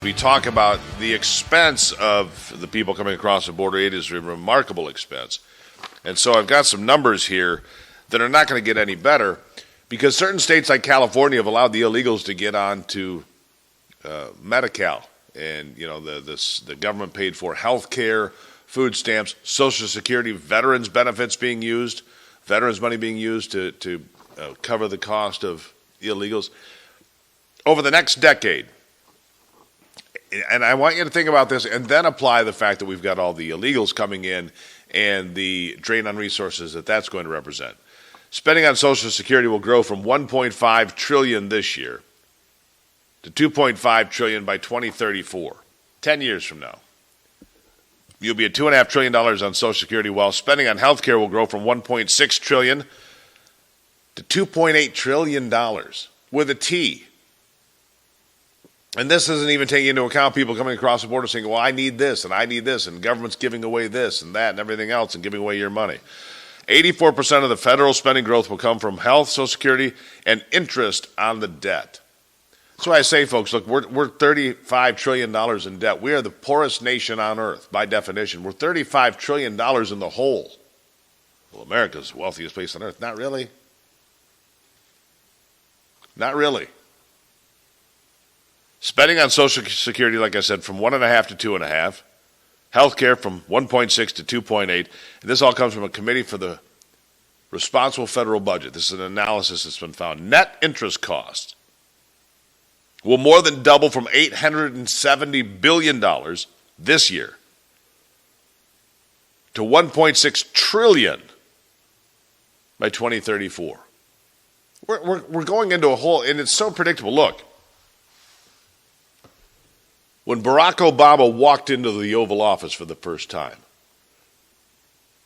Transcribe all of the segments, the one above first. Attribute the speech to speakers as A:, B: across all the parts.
A: We talk about the expense of the people coming across the border. It is a remarkable expense. And so I've got some numbers here that are not going to get any better because certain states like California have allowed the illegals to get on to Medicare. And, you know, the government paid for health care, food stamps, Social Security, veterans benefits being used, veterans money being used to cover the cost of illegals. Over the next decade, and I want you to think about this and then apply the fact that we've got all the illegals coming in and the drain on resources that that's going to represent. Spending on Social Security will grow from $1.5 trillion this year to $2.5 trillion by 2034, 10 years from now. You'll be at $2.5 trillion on Social Security, while spending on health care will grow from $1.6 trillion to $2.8 trillion with a T. And this isn't even taking into account people coming across the border saying, well, I need this, and the government's giving away this and that and everything else and giving away your money. 84% of the federal spending growth will come from health, Social Security, and interest on the debt. That's why I say, folks, look, we're $35 trillion in debt. We are the poorest nation on earth, by definition. We're $35 trillion in the hole. Well, America's the wealthiest place on earth. Not really. Not really. Spending on Social Security, like I said, from 1.5 to 2.5. Health care from 1.6 to 2.8. And this all comes from a committee for the responsible federal budget. This is an analysis that's been found. Net interest costs will more than double from $870 billion this year to $1.6 trillion by 2034. We're going into a hole, and it's so predictable. Look. When Barack Obama walked into the Oval Office for the first time,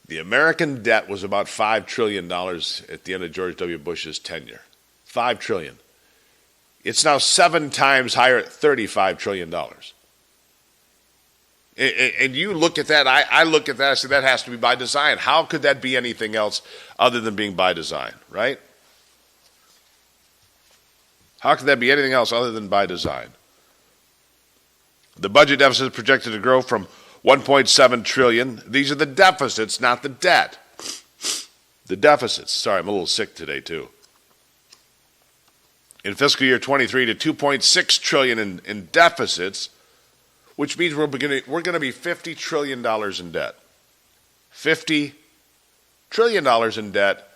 A: the American debt was about $5 trillion at the end of George W. Bush's tenure. $5 trillion. It's now 7 times higher at $35 trillion. And you look at that, I look at that, I say that has to be by design. How could that be anything else other than being by design, right? How could that be anything else other than by design? The budget deficit is projected to grow from $1.7 trillion. These are the deficits, not the debt. The deficits. Sorry, I'm a little sick today, too. In fiscal year 23 to $2.6 trillion in deficits, which means we're going to be $50 trillion in debt. $50 trillion in debt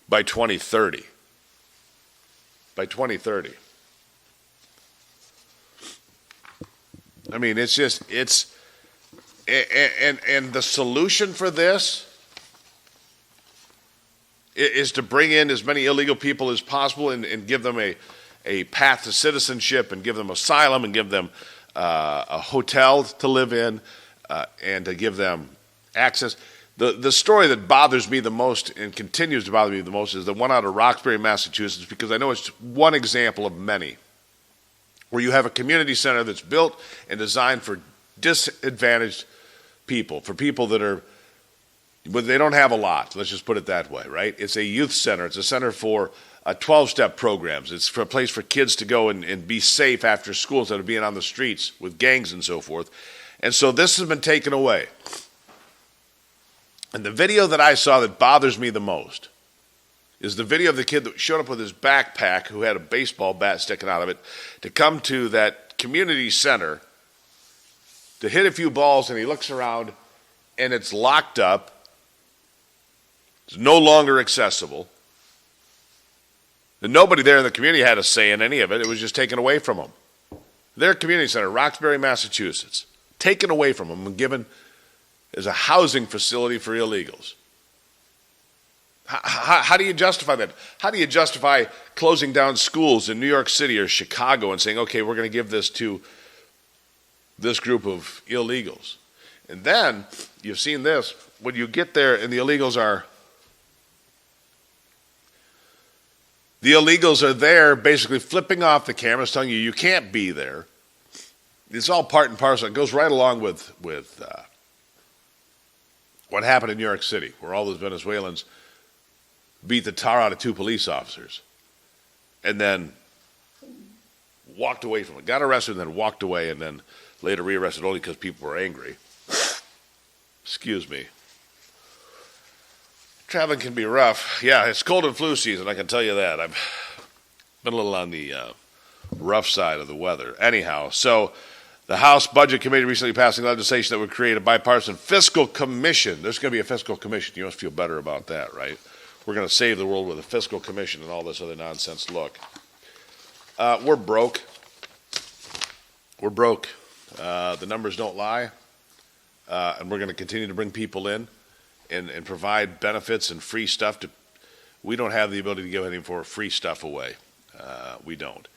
A: by 2030. By 2030. I mean, and the solution for this is to bring in as many illegal people as possible and give them a path to citizenship and give them asylum and give them a hotel to live in and to give them access. The story that bothers me the most and continues to bother me the most is the one out of Roxbury, Massachusetts, because I know it's one example of many, where you have a community center that's built and designed for disadvantaged people, for people that they don't have a lot. Let's just put it that way, right? It's a youth center. It's a center for 12-step programs. It's for a place for kids to go and be safe after school instead of being on the streets with gangs and so forth. And so this has been taken away. And the video that I saw that bothers me the most is the video of the kid that showed up with his backpack, who had a baseball bat sticking out of it, to come to that community center to hit a few balls, and he looks around, and it's locked up. It's no longer accessible. And nobody there in the community had a say in any of it. It was just taken away from them. Their community center, Roxbury, Massachusetts, taken away from them and given as a housing facility for illegals. How do you justify that? How do you justify closing down schools in New York City or Chicago and saying, okay, we're going to give this to this group of illegals? And then you've seen this. When you get there and the illegals are there basically flipping off the cameras, telling you can't be there. It's all part and parcel. It goes right along with what happened in New York City, where all those Venezuelans beat the tar out of 2 police officers. And then walked away from it. Got arrested and then walked away, and then later rearrested only because people were angry. Excuse me. Traveling can be rough. Yeah, it's cold and flu season, I can tell you that. I've been a little on the rough side of the weather. Anyhow, so the House Budget Committee recently passed legislation that would create a bipartisan fiscal commission. There's going to be a fiscal commission. You must feel better about that, right? We're going to save the world with a fiscal commission and all this other nonsense. Look, we're broke. We're broke. The numbers don't lie. And we're going to continue to bring people in and provide benefits and free stuff. We don't have the ability to give any more free stuff away. We don't.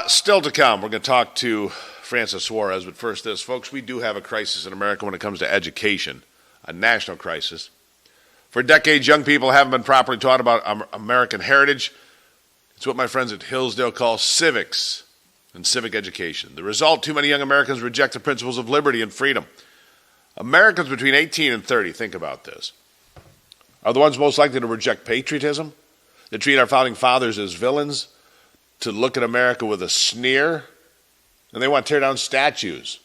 A: Still to come, we're going to talk to Francis Suarez, but first this, folks, we do have a crisis in America when it comes to education, a national crisis. For decades, young people haven't been properly taught about American heritage. It's what my friends at Hillsdale call civics and civic education. The result, too many young Americans reject the principles of liberty and freedom. Americans between 18 and 30, think about this, are the ones most likely to reject patriotism, that treat our founding fathers as villains, to look at America with a sneer, and they want to tear down statues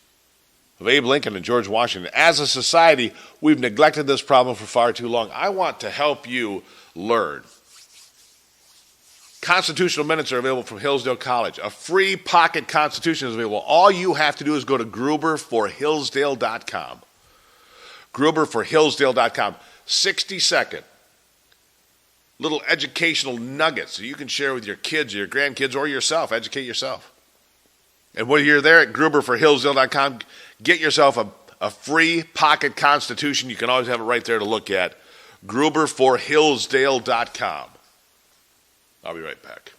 A: of Abe Lincoln and George Washington. As a society, we've neglected this problem for far too long. I want to help you learn. Constitutional minutes are available from Hillsdale College. A free pocket constitution is available. All you have to do is go to gruberforhillsdale.com. Gruberforhillsdale.com. 60-second little educational nuggets that you can share with your kids or your grandkids or yourself. Educate yourself. And when you're there at gruberforhillsdale.com, get yourself a free pocket constitution. You can always have it right there to look at. Gruberforhillsdale.com. I'll be right back.